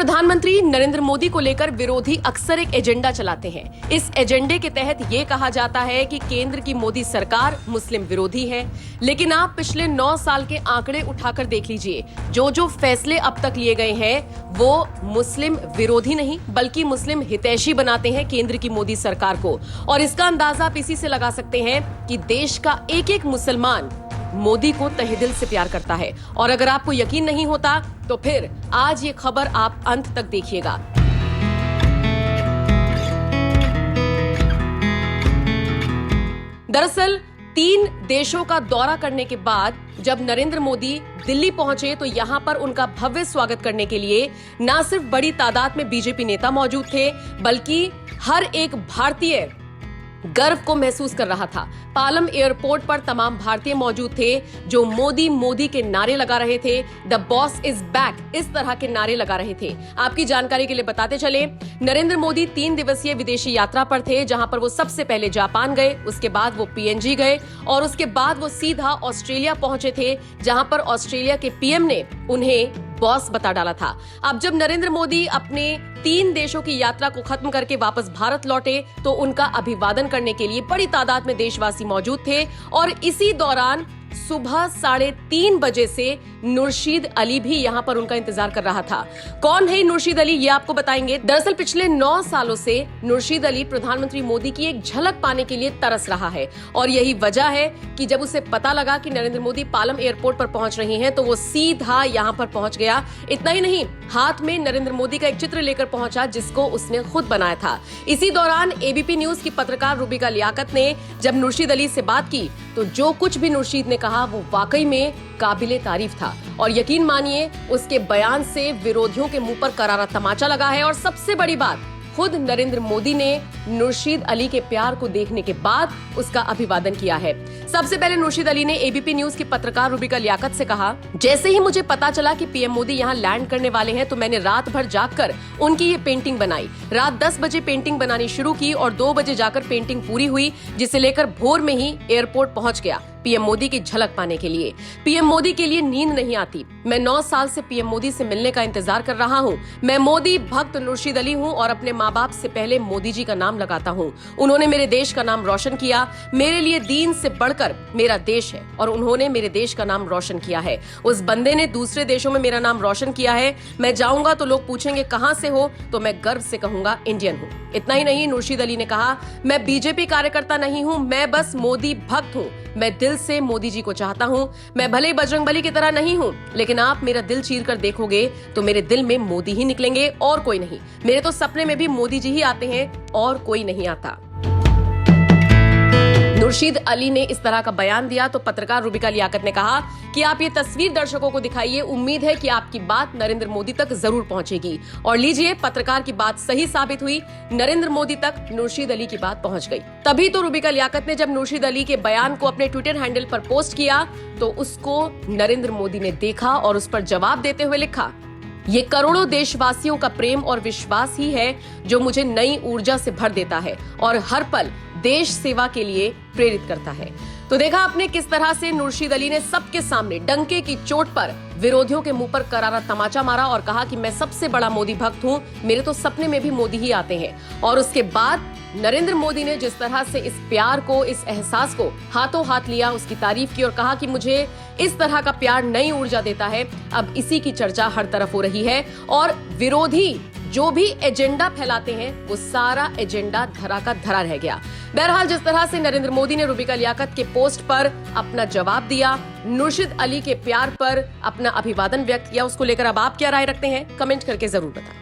प्रधानमंत्री नरेंद्र मोदी को लेकर विरोधी अक्सर एक एजेंडा चलाते हैं। इस एजेंडे के तहत ये कहा जाता है कि केंद्र की मोदी सरकार मुस्लिम विरोधी है। लेकिन आप पिछले 9 साल के आंकड़े उठाकर देख लीजिए, जो फैसले अब तक लिए गए हैं वो मुस्लिम विरोधी नहीं बल्कि मुस्लिम हितैषी बनाते हैं केंद्र की मोदी सरकार को। और इसका अंदाजा आप इसी से लगा सकते हैं कि देश का एक एक मुसलमान मोदी को तहे दिल से प्यार करता है। और अगर आपको यकीन नहीं होता तो फिर आज ये खबर आप अंत तक देखिएगा। दरअसल 3 देशों का दौरा करने के बाद जब नरेंद्र मोदी दिल्ली पहुंचे तो यहां पर उनका भव्य स्वागत करने के लिए न सिर्फ बड़ी तादाद में बीजेपी नेता मौजूद थे बल्कि हर एक भारतीय गर्व को महसूस कर रहा था। पालम एयरपोर्ट पर तमाम भारतीय मौजूद थे जो मोदी मोदी के नारे लगा रहे थे। द बॉस इज बैक, इस तरह के नारे लगा रहे थे। आपकी जानकारी के लिए बताते चले, नरेंद्र मोदी 3 दिवसीय विदेशी यात्रा पर थे, जहां पर वो सबसे पहले जापान गए, उसके बाद वो पीएनजी गए और उसके बाद वो सीधा ऑस्ट्रेलिया पहुंचे थे, जहां पर ऑस्ट्रेलिया के पीएम ने उन्हें बॉस बता डाला था। अब जब नरेंद्र मोदी अपने 3 देशों की यात्रा को खत्म करके वापस भारत लौटे तो उनका अभिवादन करने के लिए बड़ी तादाद में देशवासी मौजूद थे। और इसी दौरान सुबह 3:30 बजे से नुरशीद अली भी यहां पर उनका इंतजार कर रहा था। कौन है नुरशीद अली, ये आपको बताएंगे। दरअसल पिछले 9 सालों से नुरशीद अली प्रधानमंत्री मोदी की एक झलक पाने के लिए तरस रहा है और यही वजह है कि जब उसे पता लगा कि नरेंद्र मोदी पालम एयरपोर्ट पर पहुंच रहे हैं तो वो सीधा यहां पर पहुंच गया। इतना ही नहीं, हाथ में नरेंद्र मोदी का एक चित्र लेकर पहुंचा जिसको उसने खुद बनाया था। इसी दौरान एबीपी न्यूज की पत्रकार रूबिका लियाकत ने जब नुरशीद अली से बात की तो जो कुछ भी नुरशीद ने कहा वो वाकई में काबिले तारीफ था। और यकीन मानिए उसके बयान से विरोधियों के मुंह पर करारा तमाचा लगा है। और सबसे बड़ी बात, खुद नरेंद्र मोदी ने नुरशीद अली के प्यार को देखने के बाद उसका अभिवादन किया है। सबसे पहले नुरशीद अली ने एबीपी न्यूज की पत्रकार रूबिका लियाकत से कहा, जैसे ही मुझे पता चला कि पीएम मोदी यहाँ लैंड करने वाले हैं तो मैंने रात भर जागकर उनकी ये पेंटिंग बनाई। रात 10 बजे पेंटिंग बनानी शुरू की और 2 बजे जाकर पेंटिंग पूरी हुई, जिसे लेकर भोर में ही एयरपोर्ट पहुंच गया पीएम मोदी की झलक पाने के लिए। पीएम मोदी के लिए नींद नहीं आती। मैं 9 साल से पीएम मोदी से मिलने का इंतजार कर रहा हूँ। मैं मोदी भक्त नुरशीद अली हूँ और अपने माँ बाप से पहले मोदी जी का नाम लगाता हूँ। उन्होंने मेरे देश का नाम रोशन किया। मेरे लिए दीन से बढ़कर मेरा देश है और उन्होंने मेरे देश का नाम रोशन किया है। उस बंदे ने दूसरे देशों में मेरा नाम रोशन किया है। मैं जाऊंगा तो लोग पूछेंगे कहां से हो, तो मैं गर्व से कहूंगा इंडियन हूँ। इतना ही नहीं, नुरशीद अली ने कहा, मैं बीजेपी कार्यकर्ता नहीं हूँ, मैं बस मोदी भक्त हूँ। मैं दिल से मोदी जी को चाहता हूँ। मैं भले ही बजरंगबली की तरह नहीं हूँ, लेकिन आप मेरा दिल चीर कर देखोगे तो मेरे दिल में मोदी ही निकलेंगे और कोई नहीं। मेरे तो सपने में भी मोदी जी ही आते हैं और कोई नहीं आता। नुरशीद अली ने इस तरह का बयान दिया तो पत्रकार रूबिका लियाकत ने कहा कि आप ये तस्वीर दर्शकों को दिखाइए, उम्मीद है कि आपकी बात नरेंद्र मोदी तक जरूर पहुंचेगी। और लीजिए, पत्रकार की बात सही साबित हुई। नरेंद्र मोदी तक नुरशीद अली की बात पहुंच गई। तभी तो रूबिका लियाकत ने जब नुरशीद अली के बयान को अपने ट्विटर हैंडल पर पोस्ट किया तो उसको नरेंद्र मोदी ने देखा और उस पर जवाब देते हुए लिखा, ये करोड़ों देशवासियों का प्रेम और विश्वास ही है जो मुझे नई ऊर्जा से भर देता है और हर पल देश सेवा के लिए प्रेरित करता है। तो देखा आपने किस तरह से नुरशीद अली ने सबके सामने डंके की चोट पर विरोधियों के मुंह पर करारा तमाचा मारा और कहा कि मैं सबसे बड़ा मोदी भक्त हूं, मेरे तो सपने में भी मोदी ही आते हैं। और उसके बाद नरेंद्र मोदी ने जिस तरह से इस प्यार को, इस एहसास को हाथों हाथ लिया, उसकी तारीफ की और कहा कि मुझे इस तरह का प्यार नई ऊर्जा देता है। अब इसी की चर्चा हर तरफ हो रही है और विरोधी जो भी एजेंडा फैलाते हैं वो सारा एजेंडा धरा का धरा रह गया। बहरहाल, जिस तरह से नरेंद्र मोदी ने रूबिका लियाकत के पोस्ट पर अपना जवाब दिया, नुरशीद अली के प्यार पर अपना अभिवादन व्यक्त किया, उसको लेकर अब आप क्या राय रखते हैं, कमेंट करके जरूर बताएं।